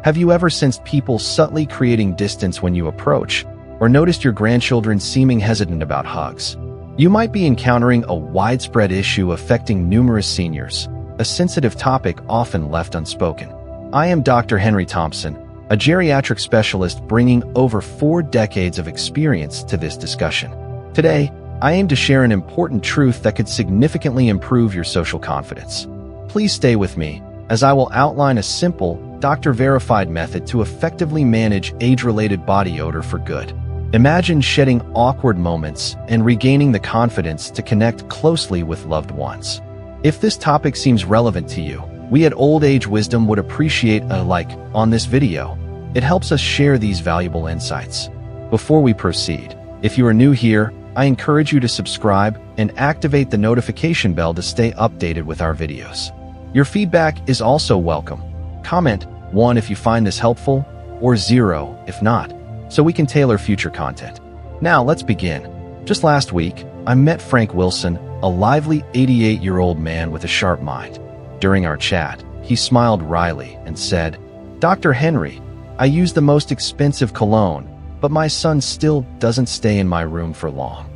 Have you ever sensed people subtly creating distance when you approach, or noticed your grandchildren seeming hesitant about hugs? You might be encountering a widespread issue affecting numerous seniors, a sensitive topic often left unspoken. I am Dr. Henry Thompson, a geriatric specialist bringing over 4 decades of experience to this discussion. Today, I aim to share an important truth that could significantly improve your social confidence. Please stay with me, as I will outline a simple, doctor-verified method to effectively manage age-related body odor for good. Imagine shedding awkward moments and regaining the confidence to connect closely with loved ones. If this topic seems relevant to you, we at Old Age Wisdom would appreciate a like on this video. It helps us share these valuable insights. Before we proceed, if you are new here, I encourage you to subscribe and activate the notification bell to stay updated with our videos. Your feedback is also welcome. Comment 1 if you find this helpful, or 0 if not, so we can tailor future content. Now let's begin. Just last week, I met Frank Wilson, a lively 88-year-old man with a sharp mind. During our chat, he smiled wryly and said, "Dr. Henry, I use the most expensive cologne, but my son still doesn't stay in my room for long."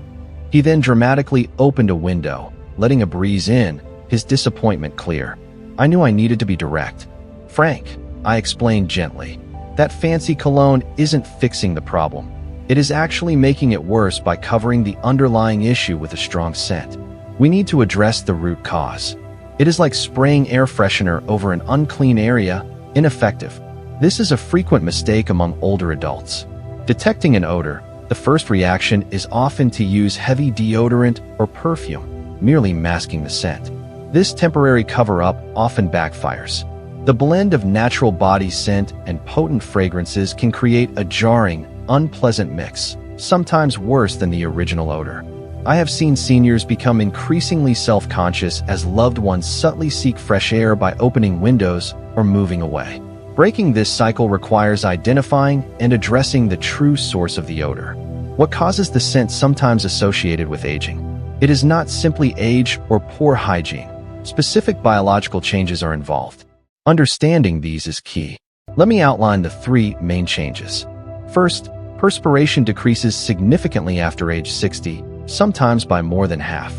He then dramatically opened a window, letting a breeze in, his disappointment clear. I knew I needed to be direct. "Frank," I explained gently, "that fancy cologne isn't fixing the problem. It is actually making it worse by covering the underlying issue with a strong scent. We need to address the root cause. It is like spraying air freshener over an unclean area, ineffective. This is a frequent mistake among older adults. Detecting an odor, the first reaction is often to use heavy deodorant or perfume, merely masking the scent. This temporary cover-up often backfires. The blend of natural body scent and potent fragrances can create a jarring, unpleasant mix, sometimes worse than the original odor. I have seen seniors become increasingly self-conscious as loved ones subtly seek fresh air by opening windows or moving away. Breaking this cycle requires identifying and addressing the true source of the odor. What causes the scent sometimes associated with aging? It is not simply age or poor hygiene. Specific biological changes are involved. Understanding these is key. Let me outline the 3 main changes. First, perspiration decreases significantly after age 60, sometimes by more than half.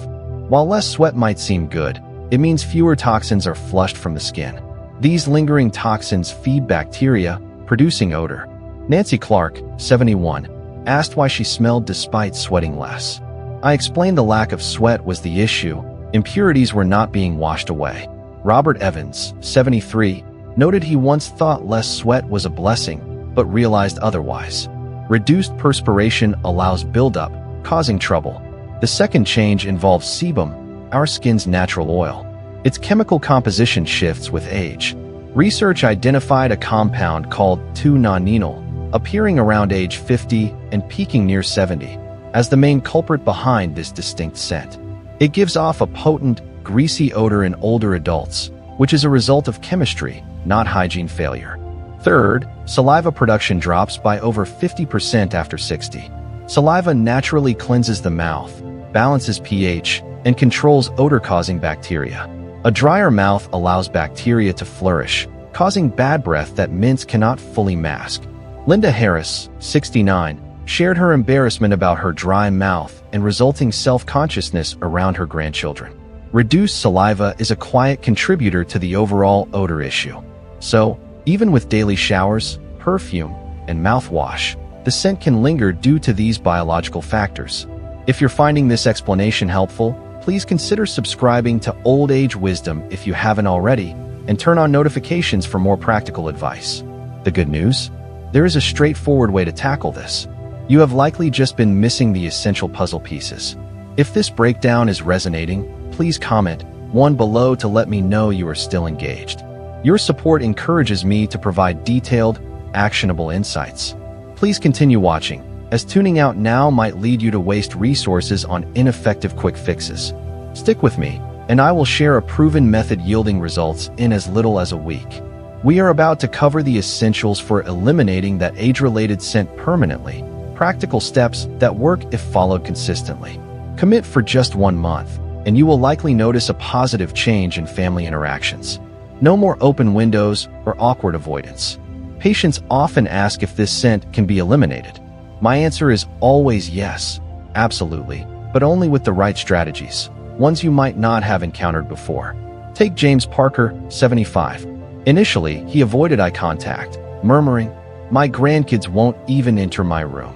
While less sweat might seem good, it means fewer toxins are flushed from the skin. These lingering toxins feed bacteria, producing odor. Nancy Clark, 71, asked why she smelled despite sweating less. I explained the lack of sweat was the issue. Impurities were not being washed away. Robert Evans, 73, noted he once thought less sweat was a blessing, but realized otherwise. Reduced perspiration allows buildup, causing trouble. The second change involves sebum, our skin's natural oil. Its chemical composition shifts with age. Research identified a compound called 2-nonenal, appearing around age 50 and peaking near 70, as the main culprit behind this distinct scent. It gives off a potent, greasy odor in older adults, which is a result of chemistry, not hygiene failure. Third, saliva production drops by over 50% after 60. Saliva naturally cleanses the mouth, balances pH, and controls odor-causing bacteria. A drier mouth allows bacteria to flourish, causing bad breath that mints cannot fully mask. Linda Harris, 69, shared her embarrassment about her dry mouth and resulting self-consciousness around her grandchildren. Reduced saliva is a quiet contributor to the overall odor issue. So, even with daily showers, perfume, and mouthwash, the scent can linger due to these biological factors. If you're finding this explanation helpful, please consider subscribing to Old Age Wisdom if you haven't already, and turn on notifications for more practical advice. The good news? There is a straightforward way to tackle this. You have likely just been missing the essential puzzle pieces. If this breakdown is resonating, please comment 1 below to let me know you are still engaged. Your support encourages me to provide detailed, actionable insights. Please continue watching, as tuning out now might lead you to waste resources on ineffective quick fixes. Stick with me, and I will share a proven method yielding results in as little as a week. We are about to cover the essentials for eliminating that age-related scent permanently, practical steps that work if followed consistently. Commit for just 1 month, and you will likely notice a positive change in family interactions. No more open windows or awkward avoidance. Patients often ask if this scent can be eliminated. My answer is always yes, absolutely, but only with the right strategies, ones you might not have encountered before. Take James Parker, 75. Initially, he avoided eye contact, murmuring, "My grandkids won't even enter my room."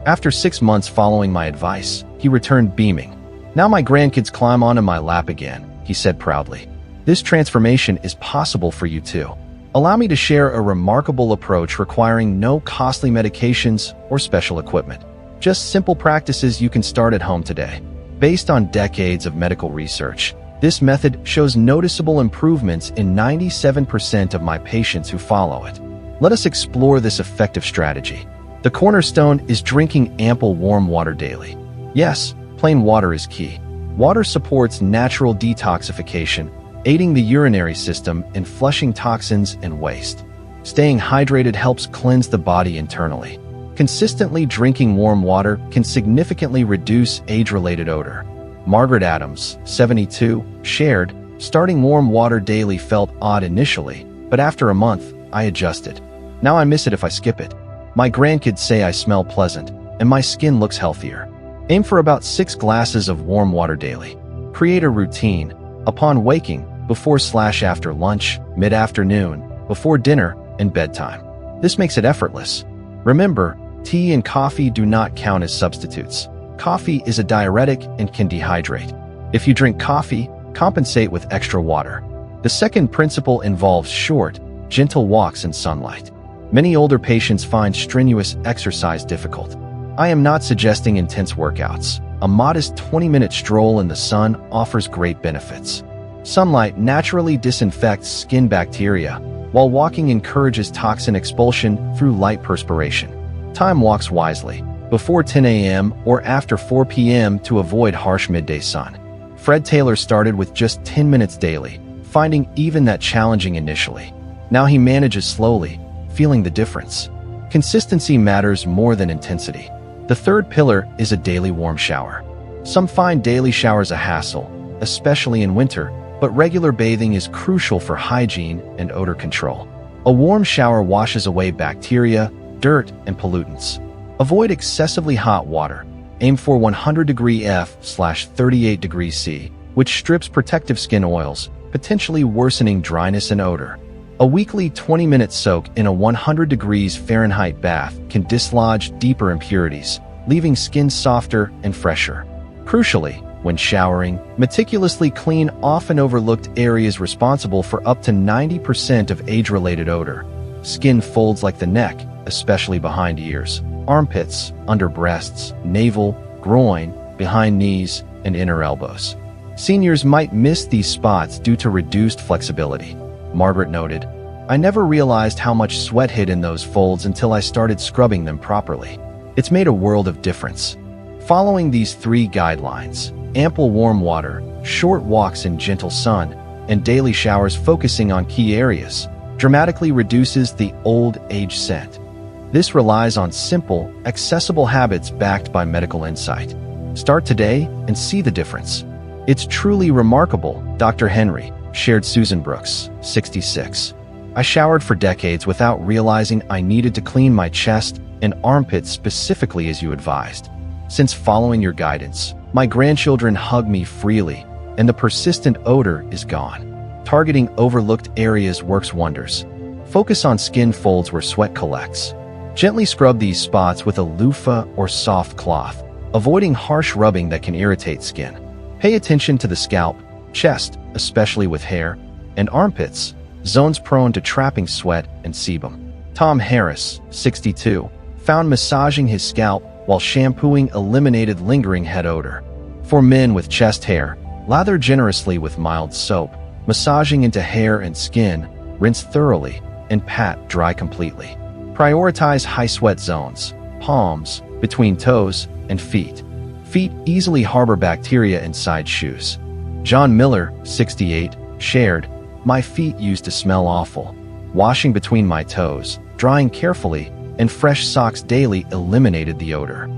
After 6 months following my advice, he returned beaming. "Now my grandkids climb onto my lap again," he said proudly. This transformation is possible for you too. Allow me to share a remarkable approach requiring no costly medications or special equipment. Just simple practices you can start at home today. Based on decades of medical research, this method shows noticeable improvements in 97% of my patients who follow it. Let us explore this effective strategy. The cornerstone is drinking ample warm water daily. Yes, plain water is key. Water supports natural detoxification, aiding the urinary system in flushing toxins and waste. Staying hydrated helps cleanse the body internally. Consistently drinking warm water can significantly reduce age-related odor. Margaret Adams, 72, shared, "Starting warm water daily felt odd initially, but after a month, I adjusted. Now I miss it if I skip it. My grandkids say I smell pleasant, and my skin looks healthier." Aim for about 6 glasses of warm water daily. Create a routine. Upon waking, before/after lunch, mid-afternoon, before dinner, and bedtime. This makes it effortless. Remember, tea and coffee do not count as substitutes. Coffee is a diuretic and can dehydrate. If you drink coffee, compensate with extra water. The second principle involves short, gentle walks in sunlight. Many older patients find strenuous exercise difficult. I am not suggesting intense workouts. A modest 20-minute stroll in the sun offers great benefits. Sunlight naturally disinfects skin bacteria, while walking encourages toxin expulsion through light perspiration. Time walks wisely, before 10 a.m. or after 4 p.m. to avoid harsh midday sun. Fred Taylor started with just 10 minutes daily, finding even that challenging initially. Now he manages slowly, feeling the difference. Consistency matters more than intensity. The third pillar is a daily warm shower. Some find daily showers a hassle, especially in winter, but regular bathing is crucial for hygiene and odor control. A warm shower washes away bacteria, dirt, and pollutants. Avoid excessively hot water. Aim for 100° F/38° C, which strips protective skin oils, potentially worsening dryness and odor. A weekly 20-minute soak in a 100° Fahrenheit bath can dislodge deeper impurities, leaving skin softer and fresher. Crucially, when showering, meticulously clean often overlooked areas responsible for up to 90% of age-related odor. Skin folds like the neck, especially behind ears, armpits, under breasts, navel, groin, behind knees, and inner elbows. Seniors might miss these spots due to reduced flexibility. Margaret noted, "I never realized how much sweat hid in those folds until I started scrubbing them properly. It's made a world of difference." Following these 3 guidelines, ample warm water, short walks in gentle sun, and daily showers focusing on key areas, dramatically reduces the old age scent. This relies on simple, accessible habits backed by medical insight. Start today and see the difference. "It's truly remarkable," Dr. Henry shared. Susan Brooks, 66. "I showered for decades without realizing I needed to clean my chest and armpits specifically as you advised. Since following your guidance, my grandchildren hug me freely, and the persistent odor is gone." Targeting overlooked areas works wonders. Focus on skin folds where sweat collects. Gently scrub these spots with a loofah or soft cloth, avoiding harsh rubbing that can irritate skin. Pay attention to the scalp, chest, especially with hair, and armpits, zones prone to trapping sweat and sebum. Tom Harris, 62, found massaging his scalp while shampooing eliminated lingering head odor. For men with chest hair, lather generously with mild soap, massaging into hair and skin, rinse thoroughly, and pat dry completely. Prioritize high sweat zones, palms, between toes, and feet. Feet easily harbor bacteria inside shoes. John Miller, 68, shared, "My feet used to smell awful. Washing between my toes, drying carefully, and fresh socks daily eliminated the odor.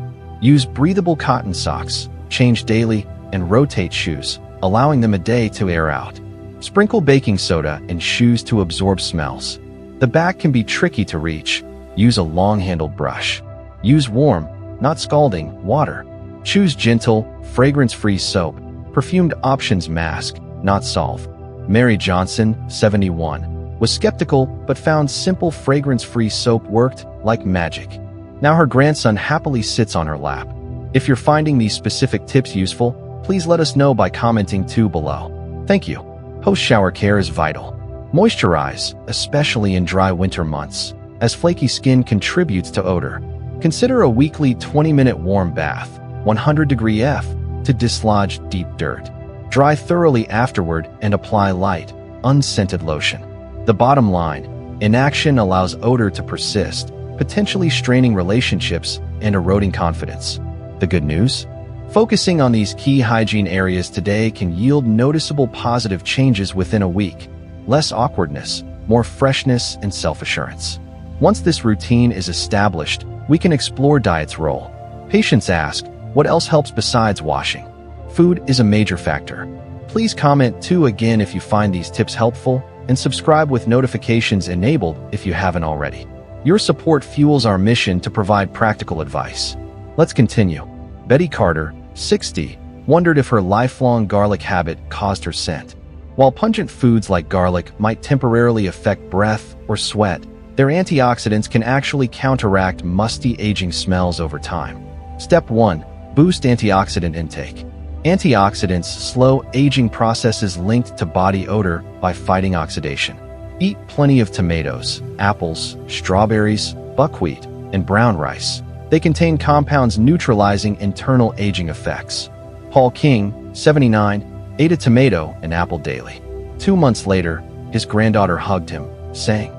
Use breathable cotton socks, change daily, and rotate shoes, allowing them a day to air out. Sprinkle baking soda in shoes to absorb smells. The back can be tricky to reach. Use a long-handled brush. Use warm, not scalding, water. Choose gentle, fragrance-free soap. Perfumed options mask, not solve. Mary Johnson, 71, was skeptical but found simple fragrance-free soap worked like magic. Now her grandson happily sits on her lap. If you're finding these specific tips useful, please let us know by commenting below. Thank you. Post-shower care is vital. Moisturize, especially in dry winter months, as flaky skin contributes to odor. Consider a weekly 20-minute warm bath, 100-degree F, to dislodge deep dirt. Dry thoroughly afterward and apply light, unscented lotion. The bottom line, inaction allows odor to persist, potentially straining relationships and eroding confidence. The good news? Focusing on these key hygiene areas today can yield noticeable positive changes within a week. Less awkwardness, more freshness, and self-assurance. Once this routine is established, we can explore diet's role. Patients ask, what else helps besides washing? Food is a major factor. Please comment again if you find these tips helpful, and subscribe with notifications enabled if you haven't already. Your support fuels our mission to provide practical advice. Let's continue. Betty Carter, 60, wondered if her lifelong garlic habit caused her scent. While pungent foods like garlic might temporarily affect breath or sweat, their antioxidants can actually counteract musty aging smells over time. Step 1. Boost antioxidant intake. Antioxidants slow aging processes linked to body odor by fighting oxidation. Eat plenty of tomatoes, apples, strawberries, buckwheat, and brown rice. They contain compounds neutralizing internal aging effects. Paul King, 79, ate a tomato and apple daily. 2 months later, his granddaughter hugged him, saying,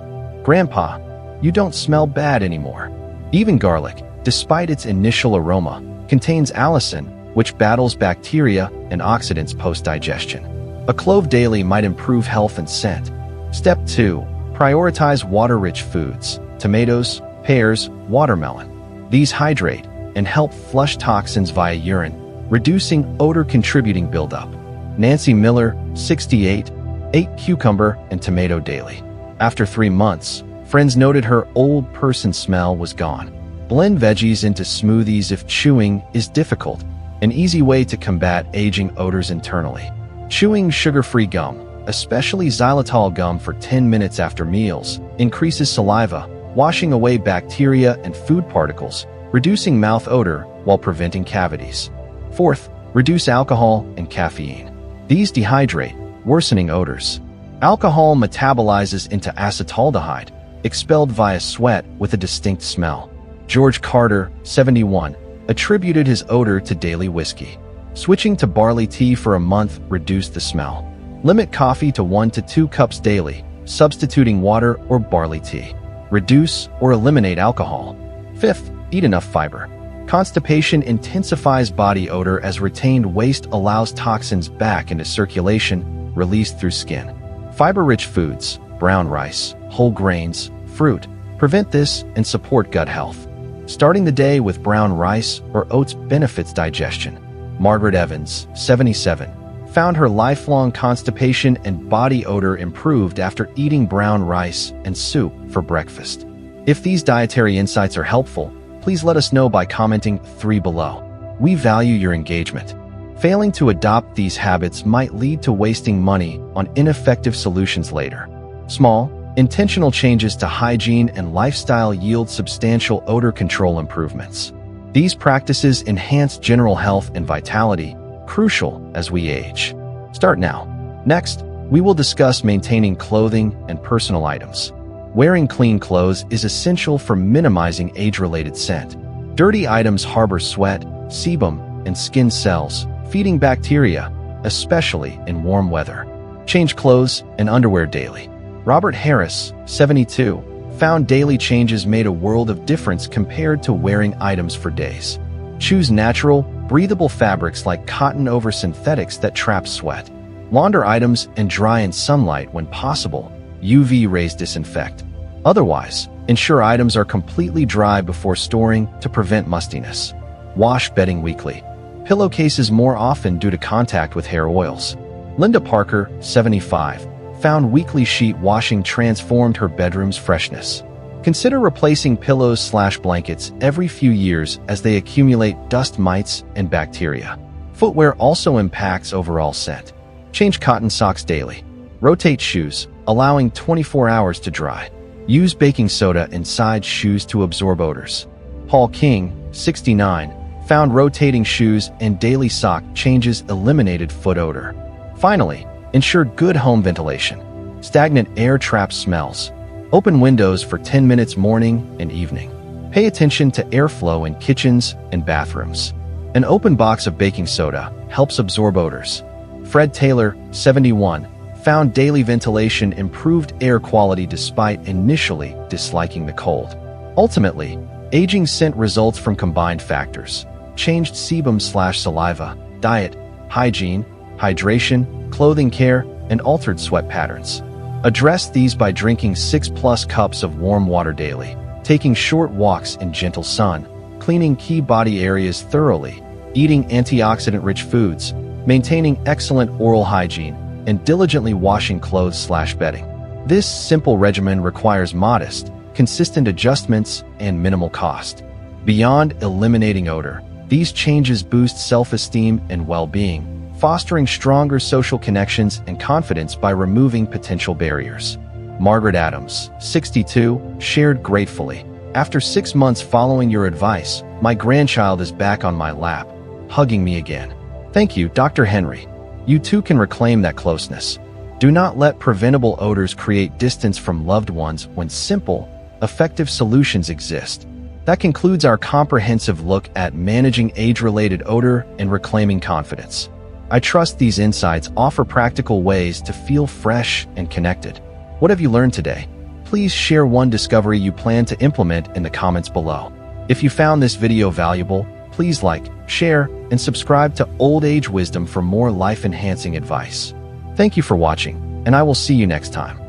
"Grandpa, you don't smell bad anymore." Even garlic, despite its initial aroma, contains allicin, which battles bacteria and oxidants post-digestion. A clove daily might improve health and scent. Step 2. Prioritize water-rich foods, tomatoes, pears, watermelon. These hydrate and help flush toxins via urine, reducing odor-contributing buildup. Nancy Miller, 68, ate cucumber and tomato daily. After 3 months, friends noted her old person smell was gone. Blend veggies into smoothies if chewing is difficult, an easy way to combat aging odors internally. Chewing sugar-free gum, especially xylitol gum, for 10 minutes after meals, increases saliva, washing away bacteria and food particles, reducing mouth odor while preventing cavities. Fourth, reduce alcohol and caffeine. These dehydrate, worsening odors. Alcohol metabolizes into acetaldehyde, expelled via sweat with a distinct smell. George Carter, 71, attributed his odor to daily whiskey. Switching to barley tea for a month reduced the smell. Limit coffee to 1 to 2 cups daily, substituting water or barley tea. Reduce or eliminate alcohol. Fifth, eat enough fiber. Constipation intensifies body odor as retained waste allows toxins back into circulation, released through skin. Fiber-rich foods, brown rice, whole grains, fruit, prevent this and support gut health. Starting the day with brown rice or oats benefits digestion. Margaret Evans, 77, found her lifelong constipation and body odor improved after eating brown rice and soup for breakfast. If these dietary insights are helpful, please let us know by commenting below. We value your engagement. Failing to adopt these habits might lead to wasting money on ineffective solutions later. Small, intentional changes to hygiene and lifestyle yield substantial odor control improvements. These practices enhance general health and vitality, crucial as we age. Start now. Next, we will discuss maintaining clothing and personal items. Wearing clean clothes is essential for minimizing age-related scent. Dirty items harbor sweat, sebum, and skin cells, feeding bacteria, especially in warm weather. Change clothes and underwear daily. Robert Harris, 72, found daily changes made a world of difference compared to wearing items for days. Choose natural, breathable fabrics like cotton over synthetics that trap sweat. Launder items and dry in sunlight when possible. UV rays disinfect. Otherwise, ensure items are completely dry before storing to prevent mustiness. Wash bedding weekly. Pillowcases more often due to contact with hair oils. Linda Parker, 75, found weekly sheet washing transformed her bedroom's freshness. Consider replacing pillows/blankets every few years as they accumulate dust mites and bacteria. Footwear also impacts overall scent. Change cotton socks daily. Rotate shoes, allowing 24 hours to dry. Use baking soda inside shoes to absorb odors. Paul King, 69, found rotating shoes and daily sock changes eliminated foot odor. Finally, ensure good home ventilation. Stagnant air traps smells. Open windows for 10 minutes morning and evening. Pay attention to airflow in kitchens and bathrooms. An open box of baking soda helps absorb odors. Fred Taylor, 71, found daily ventilation improved air quality despite initially disliking the cold. Ultimately, aging scent results from combined factors: changed sebum/saliva, diet, hygiene, hydration, clothing care, and altered sweat patterns. Address these by drinking 6+ cups of warm water daily, taking short walks in gentle sun, cleaning key body areas thoroughly, eating antioxidant-rich foods, maintaining excellent oral hygiene, and diligently washing clothes/bedding. This simple regimen requires modest, consistent adjustments and minimal cost. Beyond eliminating odor, these changes boost self-esteem and well-being, fostering stronger social connections and confidence by removing potential barriers. Margaret Adams, 62, shared gratefully, "After 6 months following your advice, my grandchild is back on my lap, hugging me again. Thank you, Dr. Henry. You too can reclaim that closeness." Do not let preventable odors create distance from loved ones when simple, effective solutions exist. That concludes our comprehensive look at managing age-related odor and reclaiming confidence. I trust these insights offer practical ways to feel fresh and connected. What have you learned today? Please share one discovery you plan to implement in the comments below. If you found this video valuable, please like, share, and subscribe to Old Age Wisdom for more life-enhancing advice. Thank you for watching, and I will see you next time.